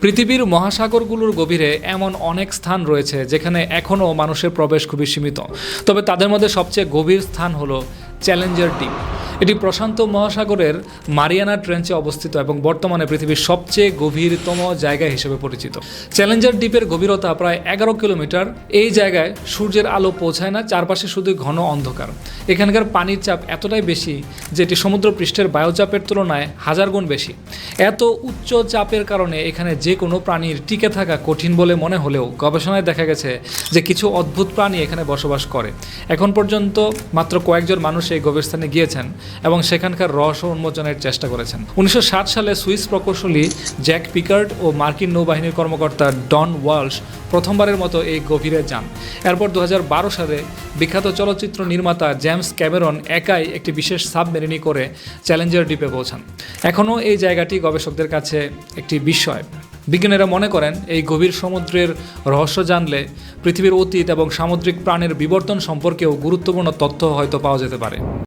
পৃথিবীর মহাসাগরগুলোর গভীরে এমন অনেক স্থান রয়েছে যেখানে এখনও মানুষের প্রবেশ খুবই সীমিত। তবে তাদের মধ্যে সবচেয়ে গভীর স্থান হলো চ্যালেঞ্জার দ্বীপ। এটি প্রশান্ত মহাসাগরের মারিয়ানা ট্রেঞ্চে অবস্থিত এবং বর্তমানে পৃথিবীর সবচেয়ে গভীরতম জায়গা হিসেবে পরিচিত। চ্যালেঞ্জার দ্বীপের গভীরতা প্রায় 11 কিলোমিটার। এই জায়গায় সূর্যের আলো পৌঁছায় না, চারপাশে শুধু ঘন অন্ধকার। এখানকার পানির চাপ এতটাই বেশি যে এটি সমুদ্র পৃষ্ঠের বায়ুচাপের তুলনায় 1000 গুণ বেশি। এত উচ্চ চাপের কারণে এখানে যে কোনো প্রাণীর টিকে থাকা কঠিন বলে মনে হলেও গবেষণায় দেখা গেছে যে কিছু অদ্ভুত প্রাণী এখানে বসবাস করে। এখন পর্যন্ত মাত্র কয়েকজন মানুষ এই গভীর স্থানে গিয়েছেন এবং সেখানকার রহস্য উন্মোচনের চেষ্টা করেছেন। 1960 সালে সুইস প্রকৌশলী জ্যাক পিকার্ড ও মার্কিন নৌবাহিনীর কর্মকর্তা ডন ওয়ালশ প্রথমবারের মতো এই গভীরে যান। এরপর 2012 সালে বিখ্যাত চলচ্চিত্র নির্মাতা জেমস ক্যামেরন একাই একটি বিশেষ সাবমেরিনে করে চ্যালেঞ্জার দ্বীপে পৌঁছান। এখনও এই জায়গাটি গবেষকদের কাছে একটি বিস্ময়। বিজ্ঞানীরা মনে করেন এই গভীর সমুদ্রের রহস্য জানলে পৃথিবীর অতীত এবং সামুদ্রিক প্রাণের বিবর্তন সম্পর্কেও গুরুত্বপূর্ণ তথ্য হয়তো পাওয়া যেতে পারে।